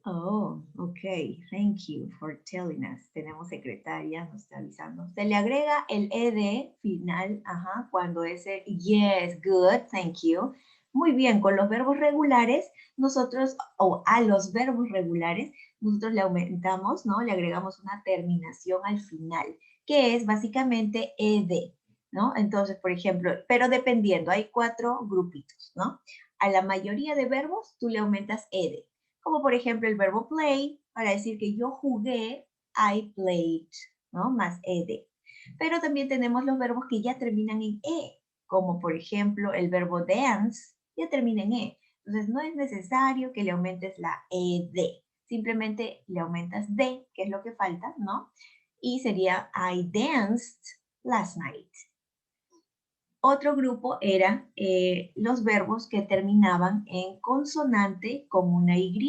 Oh, okay. Thank you for telling us. Tenemos secretaria, nos está avisando. Se le agrega el ed final, ajá, cuando es el yes, good, thank you. Muy bien, con los verbos regulares, nosotros, o a los verbos regulares, nosotros le aumentamos, ¿no? Le agregamos una terminación al final, que es básicamente ed, ¿no? Entonces, por ejemplo, pero dependiendo, hay 4 grupitos, ¿no? A la mayoría de verbos, tú le aumentas ed, como por ejemplo el verbo play, para decir que yo jugué, I played, ¿no? Más ed. Pero también tenemos los verbos que ya terminan en e, como por ejemplo el verbo dance, ya termina en e. Entonces no es necesario que le aumentes la ed, simplemente le aumentas d, que es lo que falta, ¿no? Y sería I danced last night. Otro grupo era los verbos que terminaban en consonante con una Y,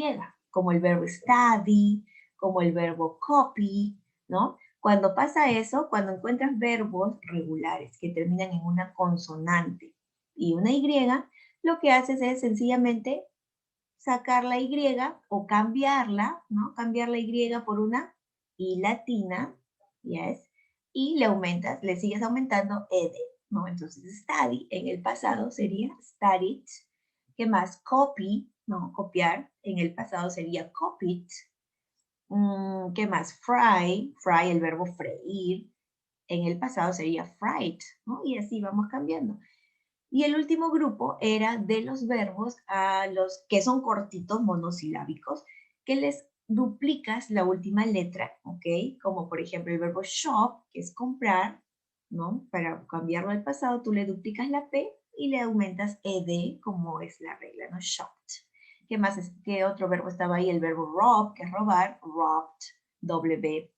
como el verbo study, como el verbo copy, ¿no? Cuando pasa eso, cuando encuentras verbos regulares que terminan en una consonante y una Y, lo que haces es sencillamente sacar la Y o cambiarla, ¿no? Cambiar la Y por una I latina, yes, y le aumentas, le sigues aumentando ed, ¿no? Entonces, study en el pasado sería studied. ¿Qué más? Copy, ¿no? Copiar, en el pasado sería copied. ¿Qué más? Fry, fry, el verbo freír, en el pasado sería fried, ¿no? Y así vamos cambiando. Y el último grupo era de los verbos a los que son cortitos, monosilábicos, que les duplicas la última letra, ¿ok? Como por ejemplo el verbo shop, que es comprar, ¿no? Para cambiarlo al pasado, tú le duplicas la P y le aumentas ed, como es la regla, ¿no? Shopped. ¿Qué más? ¿Qué otro verbo estaba ahí? El verbo rob, que es robar, robbed, doble B.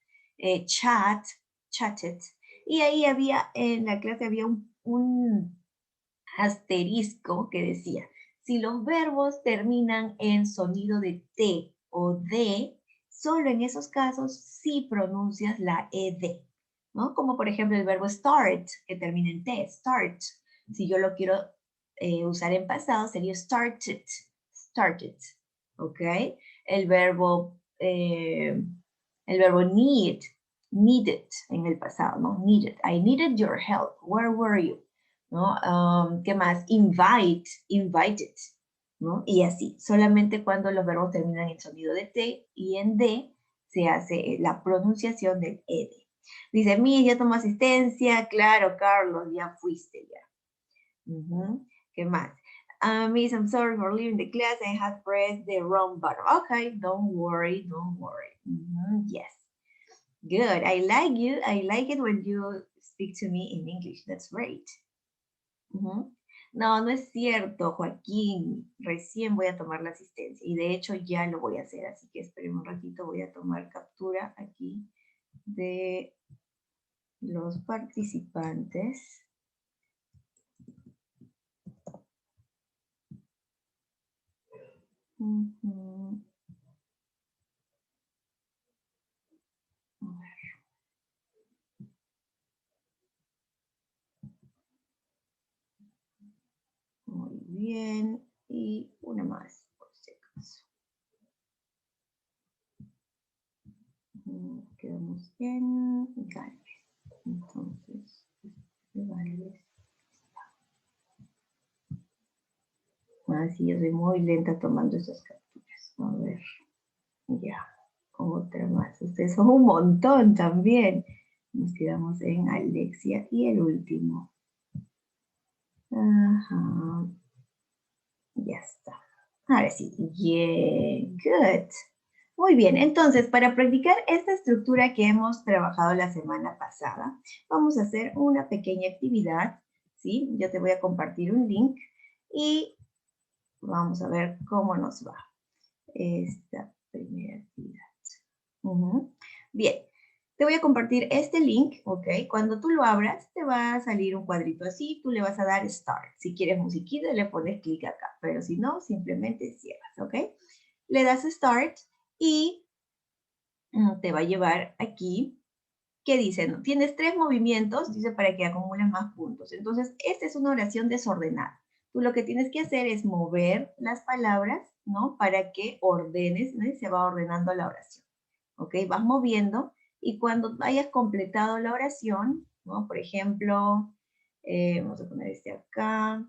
Chat, chatted. Y ahí había, en la clase había un asterisco que decía, si los verbos terminan en sonido de T o D, solo en esos casos sí pronuncias la ED, ¿no? Como por ejemplo el verbo start, que termina en T, start. Si yo lo quiero usar en pasado, sería started, started, ¿ok? El verbo, eh, el verbo need, needed en el pasado, ¿no? Needed, I needed your help, where were you? ¿No? ¿Qué más? Invite, invited, ¿no? Y así, solamente cuando los verbos terminan en sonido de T y en D se hace la pronunciación del ED. Dice, Miss, ya tomó asistencia, claro, Carlos, ya fuiste ya. ¿Qué más? Miss, I'm sorry for leaving the class, I had pressed the wrong button. Okay, don't worry, don't worry. Yes. Good, I like you, I like it when you speak to me in English, that's great. No, no es cierto, Joaquín. Recién voy a tomar la asistencia y de hecho ya lo voy a hacer, así que esperen un ratito, voy a tomar captura aquí de los participantes. Ujú. A ver. Muy bien. Y una más, por si acaso. Quedamos en Galvez. Entonces, Galvez. Ah, sí, yo soy muy lenta tomando esas capturas. A ver, ya, otra más. Ustedes son un montón también. Nos quedamos en Alexia y el último. Ajá. Ya está. Ahora sí. Yeah, good. Muy bien, entonces para practicar esta estructura que hemos trabajado la semana pasada, vamos a hacer una pequeña actividad, ¿sí? Yo te voy a compartir un link y vamos a ver cómo nos va esta primera actividad. Bien, te voy a compartir este link, ¿ok? Cuando tú lo abras, te va a salir un cuadrito así, tú le vas a dar Start. Si quieres musiquita, le pones clic acá, pero si no, simplemente cierras, ¿ok? Le das Start y te va a llevar aquí, que dice, no, tienes 3 movimientos, dice, para que acumules más puntos. Entonces, esta es una oración desordenada. Tú lo que tienes que hacer es mover las palabras, ¿no? Para que ordenes, ¿no? Se va ordenando la oración, ¿ok? Vas moviendo y cuando hayas completado la oración, ¿no? Por ejemplo, vamos a poner este acá,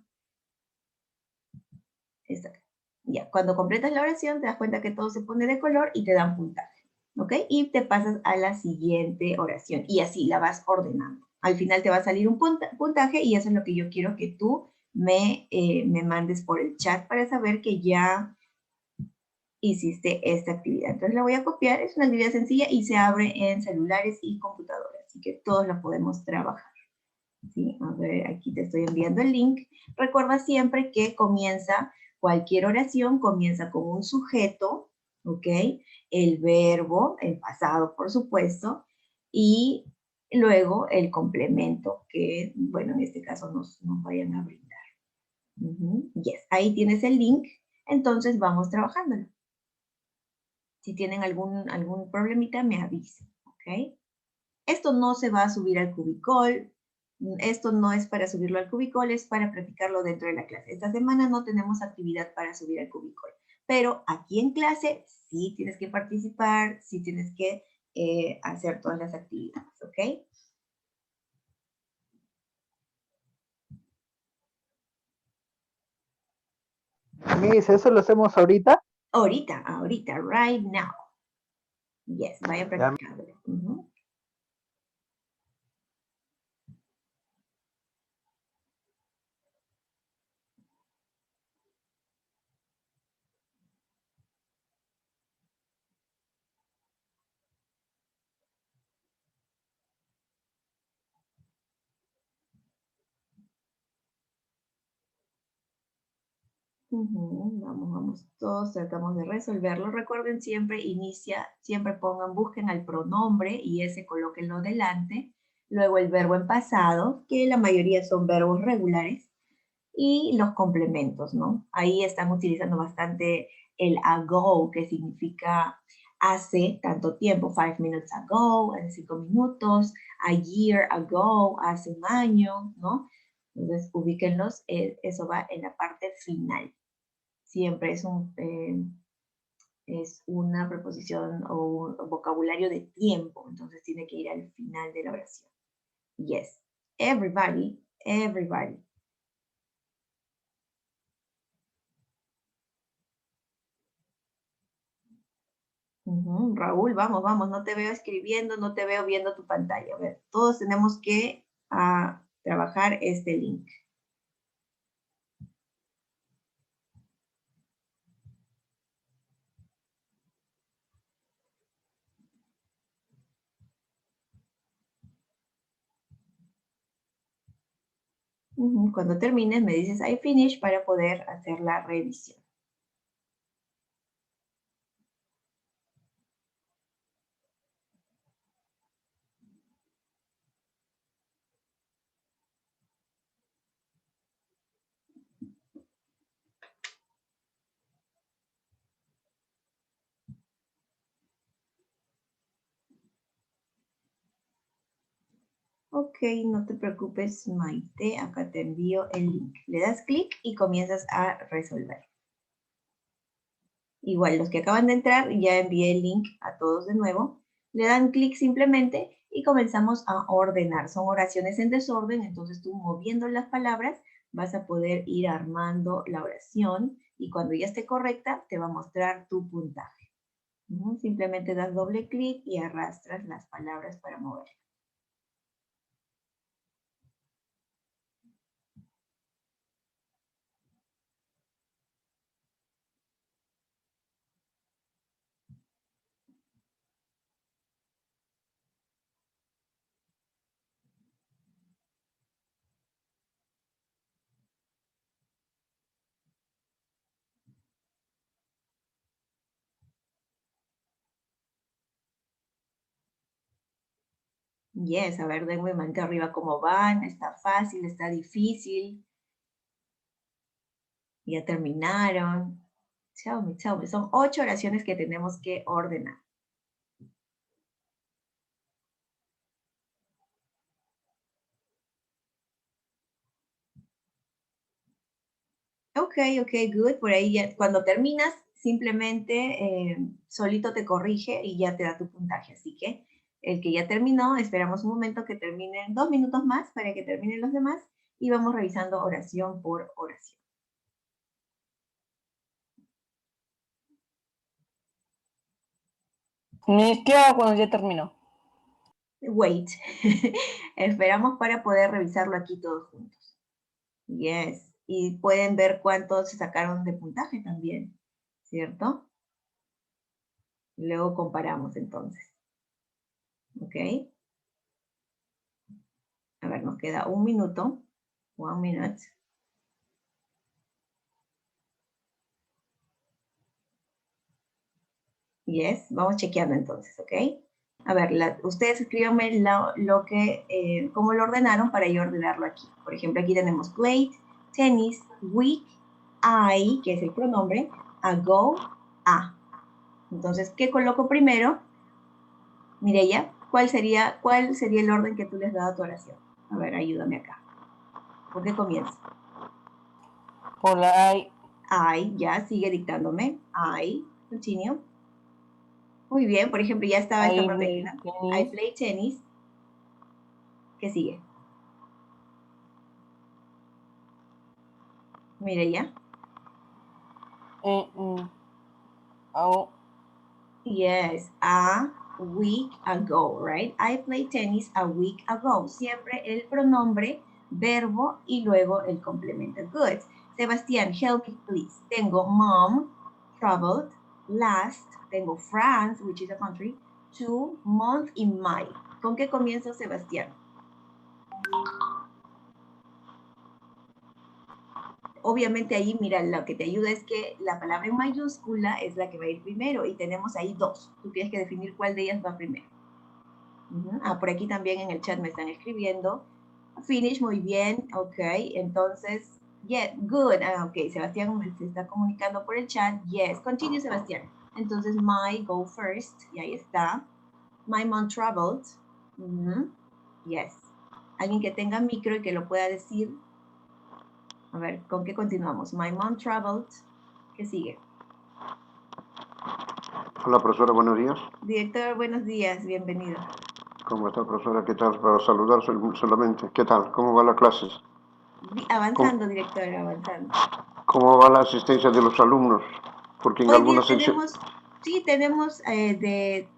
este acá. Ya, cuando completas la oración te das cuenta que todo se pone de color y te dan puntaje, ¿ok? Y te pasas a la siguiente oración y así la vas ordenando. Al final te va a salir un puntaje y eso es lo que yo quiero que tú me mandes por el chat para saber que ya hiciste esta actividad. Entonces la voy a copiar, es una actividad sencilla y se abre en celulares y computadoras, así que todos la podemos trabajar. ¿Sí? A ver, aquí te estoy enviando el link. Recuerda siempre que cualquier oración comienza con un sujeto, ¿ok? El verbo, el pasado, por supuesto, y luego el complemento que, bueno, en este caso nos vayan a brindar. Yes, ahí tienes el link, entonces vamos trabajándolo. Si tienen algún problemita, me avisen, ¿ok? Esto no se va a subir al Cubicol, esto no es para subirlo al Cubicol, es para practicarlo dentro de la clase. Esta semana no tenemos actividad para subir al Cubicol, pero aquí en clase sí tienes que participar, sí tienes que hacer todas las actividades, ¿ok? Miss, ¿eso lo hacemos ahorita? Ahorita, right now. Yes, vaya Ya, practicándolo. Vamos, todos tratamos de resolverlo. Recuerden siempre, siempre busquen al pronombre y ese colóquenlo delante. Luego el verbo en pasado, que la mayoría son verbos regulares, y los complementos, ¿no? Ahí están utilizando bastante el ago, que significa hace tanto tiempo, 5 minutes ago, hace 5 minutos, a year ago, hace un año, ¿no? Entonces, ubíquenlos, eso va en la parte final. Siempre es una preposición o un vocabulario de tiempo, entonces tiene que ir al final de la oración. Yes, everybody, everybody. Raúl, vamos, no te veo escribiendo, no te veo viendo tu pantalla. A ver, todos tenemos que trabajar este link. Cuando termines me dices I finish para poder hacer la revisión. Ok, no te preocupes, Maite, acá te envío el link. Le das clic y comienzas a resolver. Igual, los que acaban de entrar, ya envié el link a todos de nuevo. Le dan clic simplemente y comenzamos a ordenar. Son oraciones en desorden, entonces tú moviendo las palabras vas a poder ir armando la oración y cuando ya esté correcta te va a mostrar tu puntaje. Simplemente das doble clic y arrastras las palabras para mover. Yes, a ver, denme manita arriba cómo van. Está fácil, está difícil. Ya terminaron. Tell me. Son 8 oraciones que tenemos que ordenar. Ok, good. Por ahí ya, cuando terminas, simplemente solito te corrige y ya te da tu puntaje. Así que el que ya terminó, esperamos un momento que terminen 2 minutos más para que terminen los demás y vamos revisando oración por oración. ¿Qué hago cuando ya terminó? Wait. Esperamos para poder revisarlo aquí todos juntos. Yes. Y pueden ver cuántos se sacaron de puntaje también, ¿cierto? Luego comparamos entonces. ¿Ok? A ver, nos queda 1 minuto. 1 minute. Yes, vamos chequeando entonces, ¿ok? A ver, ustedes escríbanme cómo lo ordenaron para yo ordenarlo aquí. Por ejemplo, aquí tenemos plate, tenis, week, I, que es el pronombre, ago, a. Entonces, ¿qué coloco primero? Mireya, ¿cuál sería el orden que tú les has dado a tu oración? A ver, ayúdame acá. ¿Por qué comienza? Por la I. I, ya, sigue dictándome. I, continue. Muy bien, por ejemplo, ya estaba esta parte. I play tennis. ¿Qué sigue? Mireya. Oh. Yes, a week ago, right? I played tennis a week ago. Siempre el pronombre, verbo y luego el complemento. Good. Sebastián, help me please. Tengo mom, traveled, last, tengo France, which is a country, 2 month in May. ¿Con qué comienzo, Sebastián? Obviamente ahí, mira, lo que te ayuda es que la palabra en mayúscula es la que va a ir primero y tenemos ahí 2. Tú tienes que definir cuál de ellas va primero. Por aquí también en el chat me están escribiendo. Finish, muy bien, ok. Entonces, yeah, good. Ok, Sebastián me se está comunicando por el chat. Yes, continue, Sebastián. Entonces, my go first, y ahí está. My mom traveled. Yes. Alguien que tenga micro y que lo pueda decir. A ver, ¿con qué continuamos? My mom traveled. ¿Qué sigue? Hola, profesora, buenos días. Director, buenos días, bienvenido. ¿Cómo está, profesora? ¿Qué tal? Para saludar solamente. ¿Qué tal? ¿Cómo van las clases? Avanzando, director, avanzando. ¿Cómo va la asistencia de los alumnos? Porque en Hoy algunas día secciones... tenemos de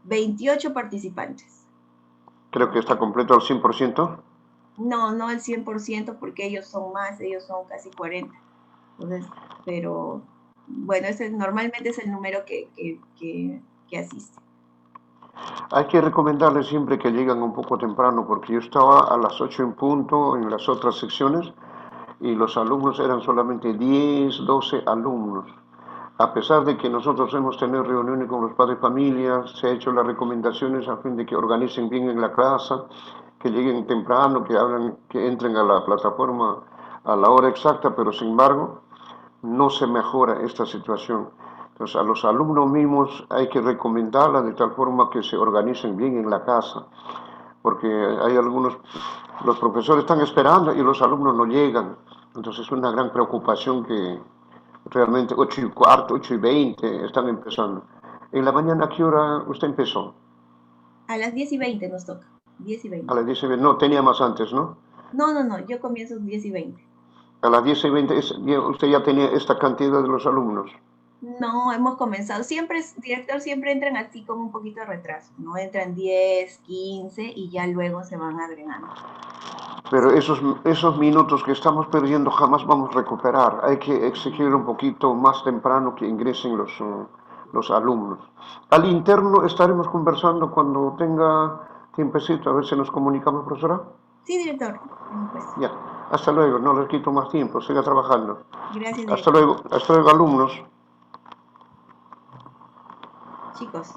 28 participantes. Creo que está completo al 100%. No, no al 100% porque ellos son más, ellos son casi 40. Entonces, pero bueno, normalmente es el número que asiste. Hay que recomendarles siempre que lleguen un poco temprano, porque yo estaba a las 8 en punto en las otras secciones y los alumnos eran solamente 10, 12 alumnos. A pesar de que nosotros hemos tenido reuniones con los padres de familia, se ha hecho las recomendaciones a fin de que organicen bien en la clase, que lleguen temprano, que entren a la plataforma a la hora exacta, pero sin embargo no se mejora esta situación. Entonces a los alumnos mismos hay que recomendarla de tal forma que se organicen bien en la casa, porque hay los profesores están esperando y los alumnos no llegan. Entonces es una gran preocupación que realmente 8:15, 8:20 están empezando. ¿En la mañana a qué hora usted empezó? A las 10:20 nos toca. 10:20. A las 10:20, no, tenía más antes, ¿no? No, yo comienzo 10:20. A las 10:20 usted ya tenía esta cantidad de los alumnos. No, hemos comenzado. Director, siempre entran así con un poquito de retraso, ¿no? Entran 10, 15 y ya luego se van agregando. Pero esos minutos que estamos perdiendo jamás vamos a recuperar. Hay que exigir un poquito más temprano que ingresen los alumnos. Al interno estaremos conversando cuando tenga tiempecito. A ver si nos comunicamos, profesora. Sí, director. Pues. Ya, hasta luego. No les quito más tiempo. Siga trabajando. Gracias, director. Hasta luego, alumnos. Chicos.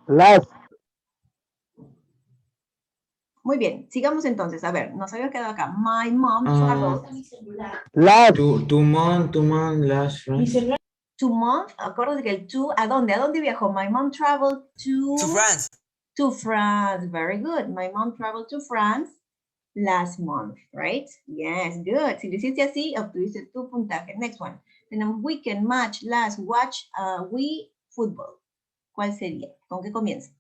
Last. Muy bien, sigamos entonces. A ver, nos había quedado acá. My mom traveled. Last. Tu mom last friend. To month, acuérdate que el to, ¿a dónde? ¿A dónde viajó? My mom traveled to... To France. To France, very good. My mom traveled to France. Last month, right? Yes, good. Si lo hiciste así, obtuviste tu puntaje. Next one. Tenemos weekend, match, last, watch, we, football. ¿Cuál sería? ¿Con qué comienza?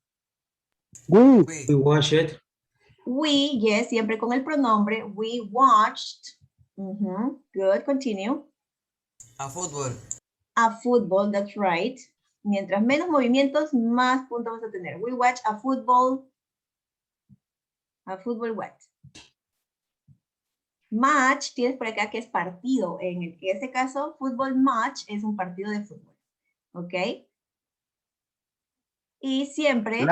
We. We watch it. We, yes, siempre con el pronombre. We watched. Good, continue. A fútbol. A football, that's right. Mientras menos movimientos, más puntos vas a tener. We watch a football. A football what? Match, tienes por acá que es partido. En este caso, football match es un partido de fútbol. ¿Ok? Y siempre...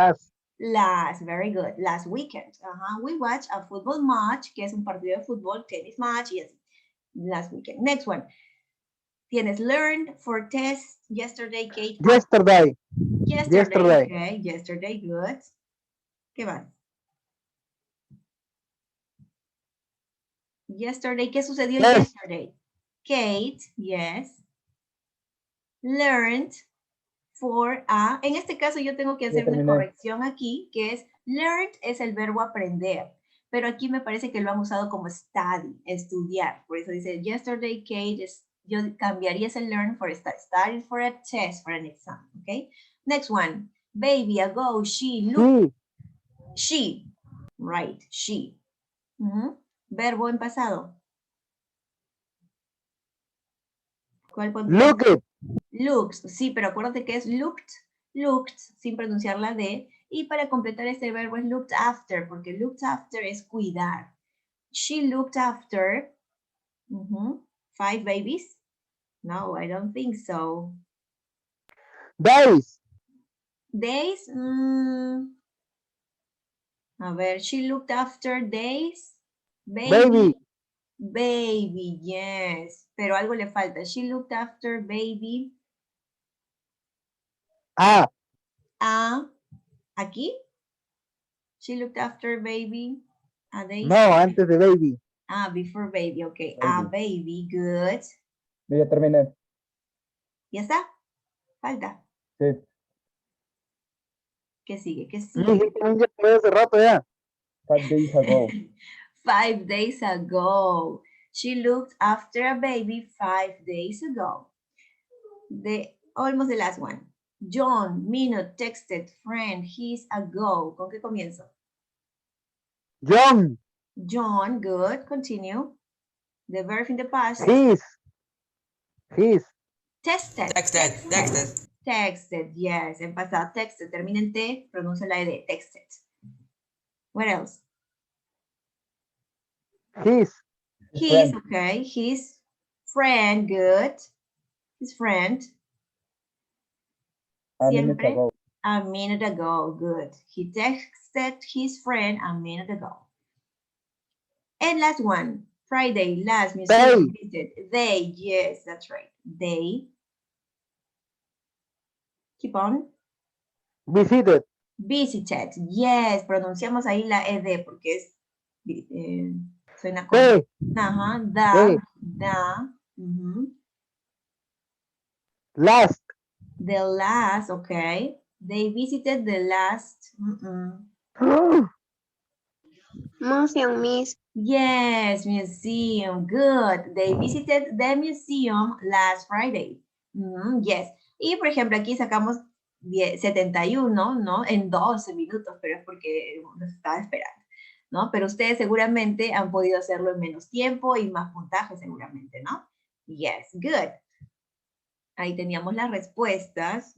Last, very good. Last weekend. We watch a football match, que es un partido de fútbol, tennis match, y así. Last weekend. Next one. Tienes learned for test yesterday, Kate. Yesterday. Yesterday. Okay, yesterday, good. ¿Qué más? Yesterday, ¿qué sucedió yesterday? Kate, yes. Learned for a, en este caso yo tengo que hacer una corrección aquí, que es learned es el verbo aprender, pero aquí me parece que lo han usado como study, estudiar. Por eso dice yesterday, Kate, yo cambiaría ese learn for study for a test, for an exam, ¿ok? Next one, baby, ago, she, look, she, right, she. Verbo en pasado. ¿Cuál pondría? Look it. Looks, sí, pero acuérdate que es looked, sin pronunciar la D. Y para completar este verbo es looked after, porque looked after es cuidar. She looked after 5 babies. No, I don't think so. Days. Days. A ver, she looked after days. Baby. Baby, yes. Pero algo le falta. She looked after baby. ¿Aquí? She looked after baby. A day. No, antes de baby. Before baby, okay. Baby, good. Ya terminé. ¿Ya está? Falta. Sí. ¿Qué sigue? ¿Qué sigue? Hace rato ya. 5 days ago. 5 days ago. She looked after a baby 5 days ago. Almost the last one. John, minute, texted, friend, his, ago. ¿Con qué comienzo? John. John, good. Continue. The verb in the past. His. Texted. Texted, yes. En pasado, texted. Termina en T, pronuncia la E, texted. What else? His, okay. His friend, good. His friend. Siempre. A minute ago, good. He texted his friend a minute ago. And last one, Friday, last museum visit. They, yes, that's right. They. Keep on. Visited. Visited, yes. Pronunciamos ahí la ED porque es, suena como. Last. The last, okay. They visited the last. Museum, miss. Yes, museum, good. They visited the museum last Friday. Yes. Y por ejemplo, aquí sacamos 71, ¿no? En 12 minutos, pero es porque nos estaba esperando, ¿no? Pero ustedes seguramente han podido hacerlo en menos tiempo y más puntaje seguramente, ¿no? Yes, good. Ahí teníamos las respuestas.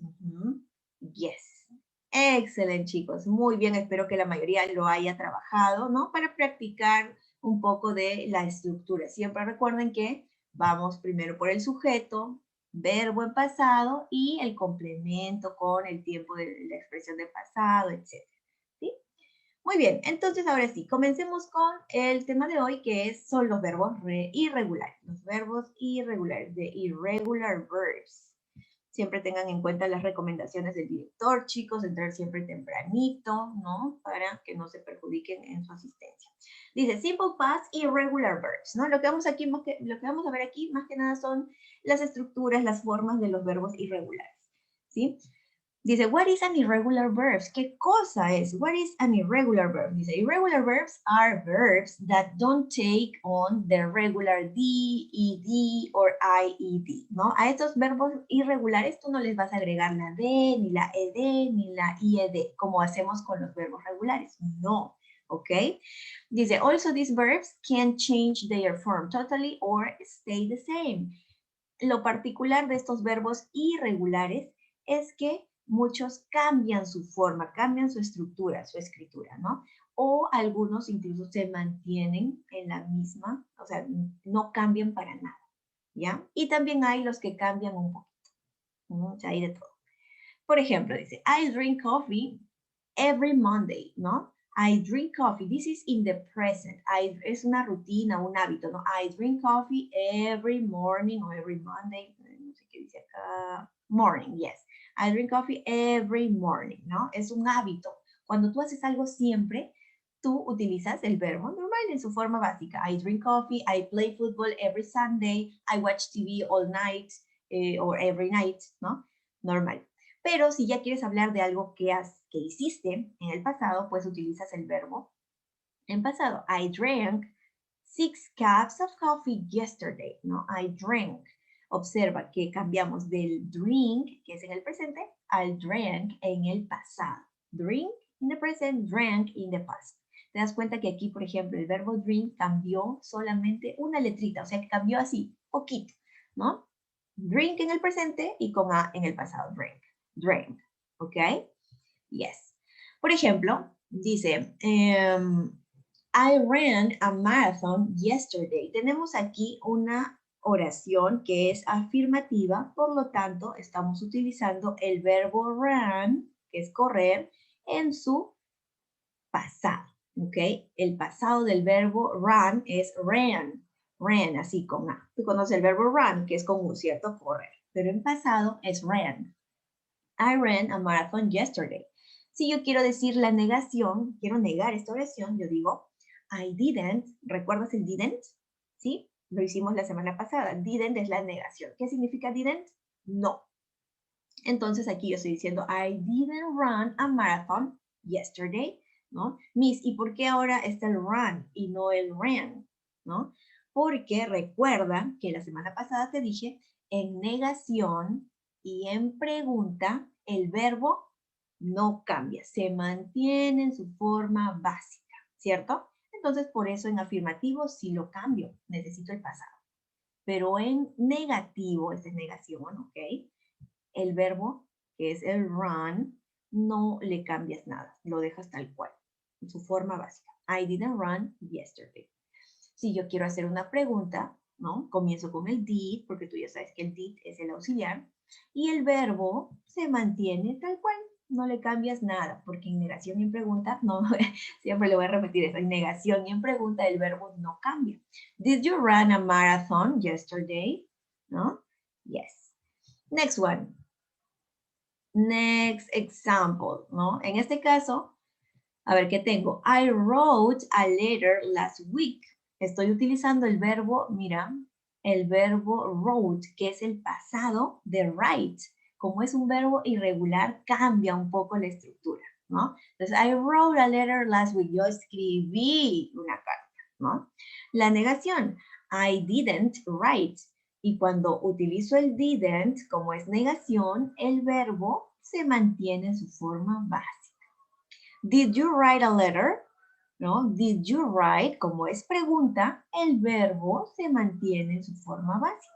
Yes. Excelente, chicos. Muy bien, espero que la mayoría lo haya trabajado, ¿no? Para practicar un poco de la estructura. Siempre recuerden que vamos primero por el sujeto, verbo en pasado y el complemento con el tiempo de la expresión de pasado, etc. ¿Sí? Muy bien, entonces ahora sí, comencemos con el tema de hoy que son los verbos irregulares. Los verbos irregulares, the irregular verbs. Siempre tengan en cuenta las recomendaciones del director, chicos, entrar siempre tempranito, ¿no? Para que no se perjudiquen en su asistencia. Dice, simple past, irregular verbs, ¿no? Lo que vamos a ver aquí, más que nada, son las estructuras, las formas de los verbos irregulares, ¿sí? Dice, what is an irregular verb? ¿Qué cosa es? What is an irregular verb? Dice, irregular verbs are verbs that don't take on the regular D, ED, or IED, ¿no? A estos verbos irregulares tú no les vas a agregar la D, ni la ED, ni la IED, como hacemos con los verbos regulares. No, ¿ok? Dice, also these verbs can change their form totally or stay the same. Lo particular de estos verbos irregulares es que muchos cambian su forma, cambian su estructura, su escritura, ¿no? O algunos incluso se mantienen en la misma, o sea, no cambian para nada, ¿ya? Y también hay los que cambian un poquito, ¿no? O sea, hay de todo. Por ejemplo, dice, I drink coffee every Monday, ¿no? I drink coffee. This is in the present. Es una rutina, un hábito, ¿no? I drink coffee every morning or every Monday. No sé qué dice acá. Morning, yes. I drink coffee every morning, ¿no? Es un hábito. Cuando tú haces algo siempre, tú utilizas el verbo normal en su forma básica. I drink coffee, I play football every Sunday, I watch TV all night or every night, ¿no? Normal. Pero si ya quieres hablar de algo que hiciste en el pasado, pues utilizas el verbo en pasado. I drank 6 cups of coffee yesterday, ¿no? I drank. Observa que cambiamos del drink, que es en el presente, al drank en el pasado. Drink in the present, drank in the past. Te das cuenta que aquí, por ejemplo, el verbo drink cambió solamente una letrita, o sea que cambió así, poquito, ¿no? Drink en el presente y con A en el pasado, drink. Drank, ¿ok? Yes. Por ejemplo, dice, I ran a marathon yesterday. Tenemos aquí una oración que es afirmativa, por lo tanto, estamos utilizando el verbo run, que es correr, en su pasado, ¿ok? El pasado del verbo run es ran, así con A. Tú conoces el verbo run, que es con U, ¿cierto? Correr. Pero en pasado es ran. I ran a marathon yesterday. Si yo quiero decir la negación, quiero negar esta oración, yo digo, I didn't. ¿Recuerdas el didn't? ¿Sí? Lo hicimos la semana pasada. Didn't es la negación. ¿Qué significa didn't? No. Entonces aquí yo estoy diciendo, I didn't run a marathon yesterday, ¿no? Miss, ¿y por qué ahora está el run y no el ran? ¿No? Porque recuerda que la semana pasada te dije, en negación y en pregunta, el verbo no cambia, se mantiene en su forma básica, ¿cierto? Entonces, por eso en afirmativo sí lo cambio, necesito el pasado. Pero en negativo, esta es negación, ¿ok? El verbo, que es el run, no le cambias nada, lo dejas tal cual, en su forma básica. I didn't run yesterday. Si yo quiero hacer una pregunta, ¿no? Comienzo con el did, porque tú ya sabes que el did es el auxiliar, y el verbo se mantiene tal cual, no le cambias nada, porque en negación y en pregunta, no, siempre le voy a repetir eso, en negación y en pregunta el verbo no cambia. Did you run a marathon yesterday? ¿No? Yes. Next one. Next example, ¿no? En este caso, a ver, ¿qué tengo? I wrote a letter last week. Estoy utilizando el verbo, mira, el verbo wrote, que es el pasado de write. Como es un verbo irregular, cambia un poco la estructura, ¿no? Entonces, I wrote a letter last week. Yo escribí una carta, ¿no? La negación, I didn't write. Y cuando utilizo el didn't, como es negación, el verbo se mantiene en su forma básica. Did you write a letter? ¿No? Did you write? Como es pregunta, el verbo se mantiene en su forma básica.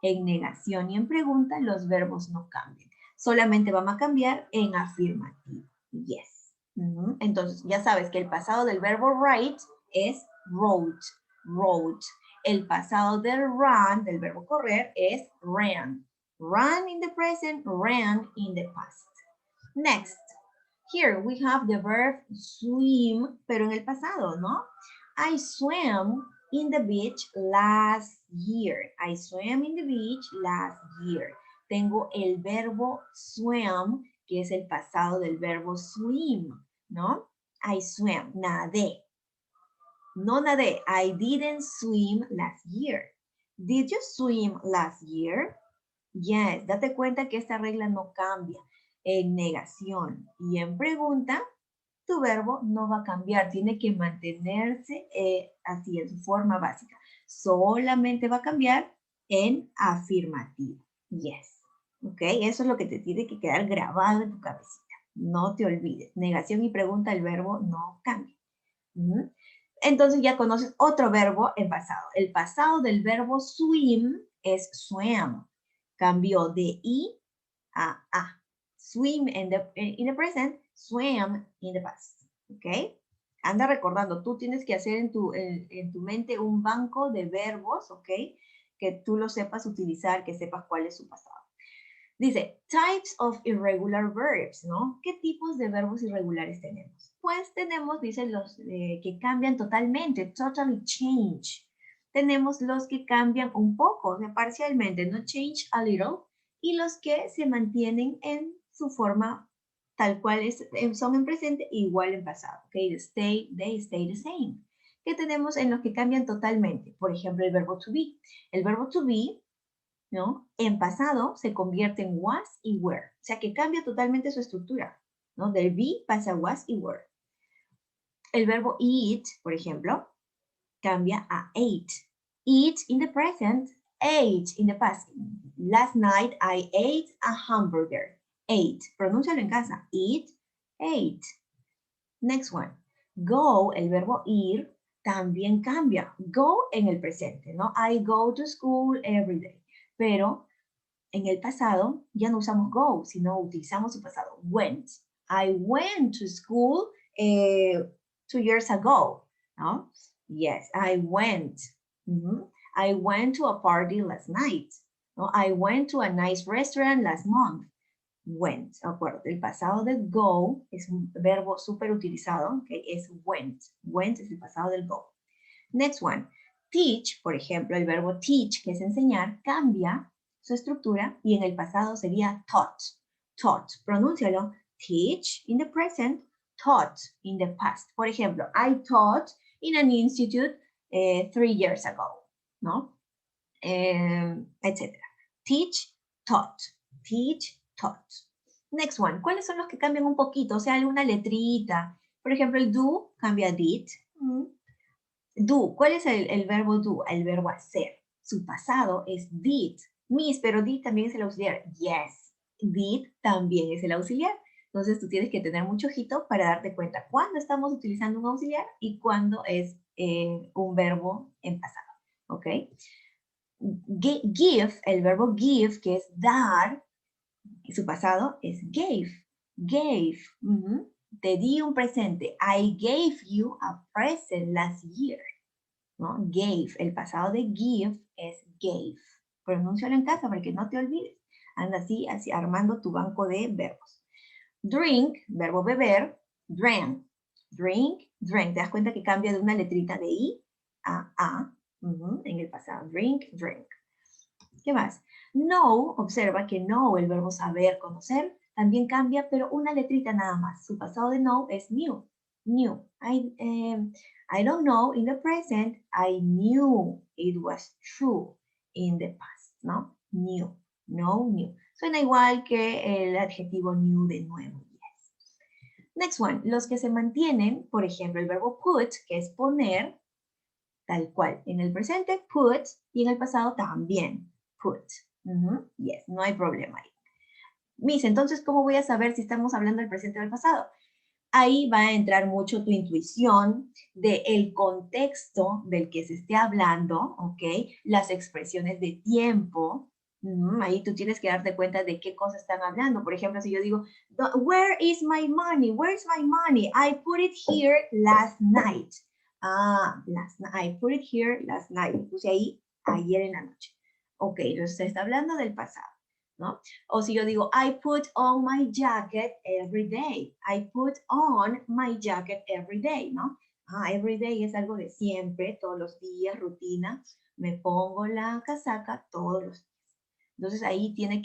En negación y en pregunta, los verbos no cambian. Solamente vamos a cambiar en afirmativo. Yes. Entonces, ya sabes que el pasado del verbo write es wrote. Wrote. El pasado del run, del verbo correr, es ran. Run in the present, ran in the past. Next. Here we have the verb swim, pero en el pasado, ¿no? I swam in the beach last year. I swam in the beach last year. Tengo el verbo swam, que es el pasado del verbo swim, ¿no? I swam, nadé. No nadé. I didn't swim last year. Did you swim last year? Yes, date cuenta que esta regla no cambia. En negación y en pregunta, tu verbo no va a cambiar, tiene que mantenerse así en su forma básica. Solamente va a cambiar en afirmativo. Yes. ¿Ok? Eso es lo que te tiene que quedar grabado en tu cabecita. No te olvides. Negación y pregunta, el verbo no cambia. Entonces ya conoces otro verbo en pasado. El pasado del verbo swim es swam. Cambió de I a A. Swim in the present, swam in the past. ¿Ok? Anda recordando, tú tienes que hacer en tu mente un banco de verbos, ¿ok? Que tú lo sepas utilizar, que sepas cuál es su pasado. Dice, types of irregular verbs, ¿no? ¿Qué tipos de verbos irregulares tenemos? Pues tenemos, dicen, los que cambian totalmente, totally change. Tenemos los que cambian un poco, o sea, parcialmente, no change a little, y los que se mantienen en su forma tal cual son en presente, igual en pasado, ¿ok? They stay the same. ¿Qué tenemos en los que cambian totalmente? Por ejemplo, el verbo to be. El verbo to be, ¿no? En pasado se convierte en was y were. O sea que cambia totalmente su estructura, ¿no? Del be pasa a was y were. El verbo eat, por ejemplo, cambia a ate. Eat in the present, ate in the past. Last night I ate a hamburger. Ate. Pronúncialo en casa. Eat, ate. Next one. Go, el verbo ir, también cambia. Go en el presente, ¿no? I go to school every day. Pero en el pasado ya no usamos go, sino utilizamos su pasado. Went. I went to school 2 years ago, ¿no? Yes, I went. I went to a party last night. ¿No? I went to a nice restaurant last month. Went, ¿de acuerdo? El pasado de go es un verbo súper utilizado, que es went. Went es el pasado del go. Next one. Teach, por ejemplo, el verbo teach, que es enseñar, cambia su estructura y en el pasado sería taught. Taught. Pronúncialo. Teach in the present, taught in the past. Por ejemplo, I taught in an institute 3 years ago, ¿no? Etcétera. Teach, taught. Teach, taught. Next one. ¿Cuáles son los que cambian un poquito? O sea, alguna letrita. Por ejemplo, el do cambia a did. Do. ¿Cuál es el verbo do? El verbo hacer. Su pasado es did. Miss, pero did también es el auxiliar. Yes. Did también es el auxiliar. Entonces tú tienes que tener mucho ojito para darte cuenta cuándo estamos utilizando un auxiliar y cuándo es un verbo en pasado. ¿Ok? Give, el verbo give, que es dar, su pasado es gave. Gave. Te di un presente. I gave you a present last year. ¿No? Gave. El pasado de give es gave. Pronúncialo en casa para que no te olvides. Anda así armando tu banco de verbos. Drink, verbo beber, drank. Drink, drank. Te das cuenta que cambia de una letrita de I a A en el pasado. Drink, drink. ¿Qué más? Know, observa que know, el verbo saber, conocer, también cambia, pero una letrita nada más. Su pasado de know es knew. Knew. I don't know in the present. I knew it was true in the past, ¿no? Knew. No, knew. Suena igual que el adjetivo knew de nuevo. Yes. Next one. Los que se mantienen, por ejemplo, el verbo put, que es poner, tal cual. En el presente, put, y en el pasado también. Put. Yes, no hay problema ahí. Miss, entonces, ¿cómo voy a saber si estamos hablando del presente o del pasado? Ahí va a entrar mucho tu intuición del contexto del que se esté hablando, ¿ok? Las expresiones de tiempo. Ahí tú tienes que darte cuenta de qué cosas están hablando. Por ejemplo, si yo digo, where is my money? Where's my money? I put it here last night. I put it here last night. Puse ahí ayer en la noche. Ok, entonces se está hablando del pasado, ¿no? O si yo digo, I put on my jacket every day. I put on my jacket every day, ¿no? Every day es algo de siempre, todos los días, rutina. Me pongo la casaca todos los días. Entonces ahí tienes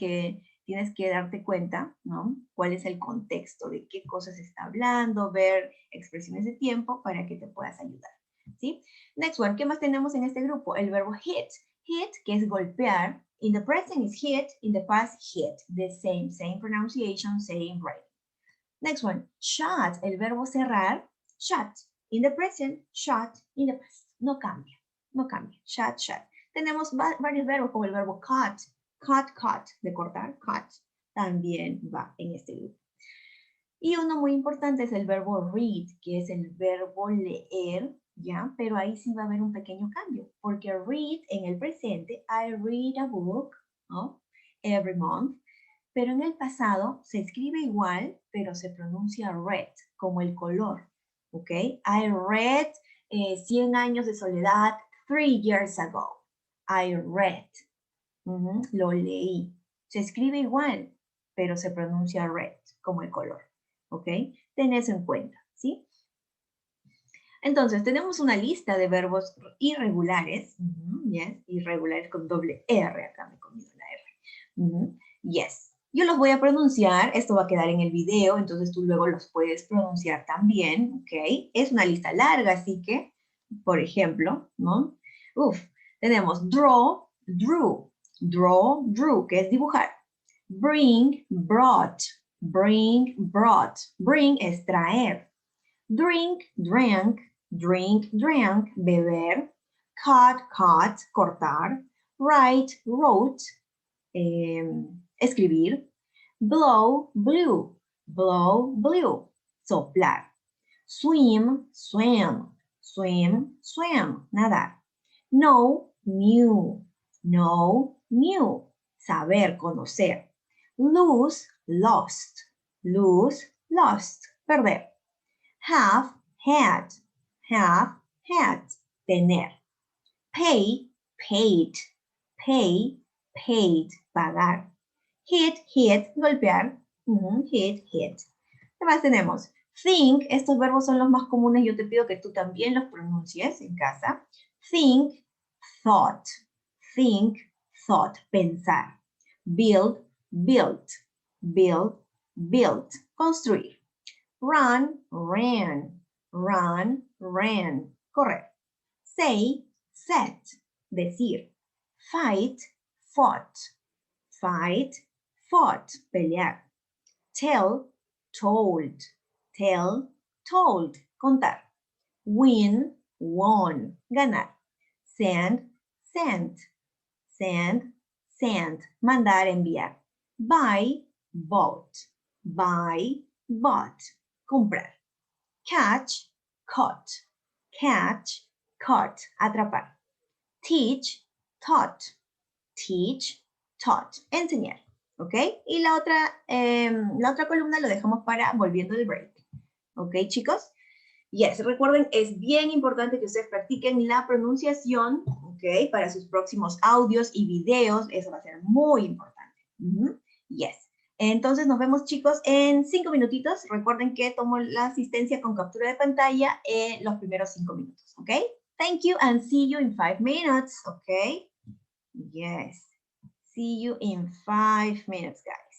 que darte cuenta, ¿no? Cuál es el contexto, de qué cosas se está hablando, ver expresiones de tiempo para que te puedas ayudar, ¿sí? Next one, ¿qué más tenemos en este grupo? El verbo hit. Hit, que es golpear. In the present is hit. In the past, hit. The same pronunciation, same writing. Next one, shut, el verbo cerrar. Shut. In the present, shut. In the past. No cambia. No cambia. Shut, shut. Tenemos varios verbos como el verbo cut. Cut, cut. De cortar, cut. También va en este grupo. Y uno muy importante es el verbo read, que es el verbo leer, ¿ya? Pero ahí sí va a haber un pequeño cambio, porque read en el presente, I read a book, ¿no? Every month, pero en el pasado se escribe igual, pero se pronuncia red, como el color, ¿ok? I read 100 años de soledad 3 years ago. I read. Lo leí. Se escribe igual, pero se pronuncia red, como el color. ¿Ok? Ten eso en cuenta, ¿sí? Entonces, tenemos una lista de verbos irregulares. Yes, irregulares con doble R. Acá me he comido la R. Yes. Yo los voy a pronunciar. Esto va a quedar en el video, entonces tú luego los puedes pronunciar también. ¿Ok? Es una lista larga, así que, por ejemplo, ¿no? Tenemos draw, drew. Draw, drew, que es dibujar. Bring, brought. Bring, brought. Bring es traer. Drink, drank. Drink, drank. Beber. Cut, cut. Cortar. Write, wrote. Escribir. Blow, blew. Blow, blew. Soplar. Swim, swam. Swim, swam. Nadar. Know, knew. Know, knew. Saber, conocer. Lose, lost. Lose, lost. Perder. Have, had. Have, had. Tener. Pay, paid. Pay, paid. Pagar. Hit, hit. Golpear. Hit, hit. ¿Qué más tenemos? Think. Estos verbos son los más comunes. Yo te pido que tú también los pronuncies en casa. Think, thought. Think, thought. Pensar. Build, built. Build, built. Construir. Run, ran. Run, ran. Correr. Say, said. Decir. Fight, fought. Fight, fought. Pelear. Tell, told. Tell, told. Contar. Win, won. Ganar. Send, sent. Send, sent. Mandar, enviar. Buy, bought. Buy, bought. Comprar. Catch, caught. Catch, caught. Atrapar. Teach, taught. Teach, taught. Enseñar. ¿Ok? Y la otra columna lo dejamos para volviendo del break. ¿Ok, chicos? Yes, recuerden, es bien importante que ustedes practiquen la pronunciación, ¿ok? Para sus próximos audios y videos. Eso va a ser muy importante. Yes. Entonces nos vemos, chicos, en 5 minutitos. Recuerden que tomo la asistencia con captura de pantalla en los primeros 5 minutos, ¿ok? Thank you and see you in 5 minutes, ¿ok? Yes. See you in 5 minutes, guys.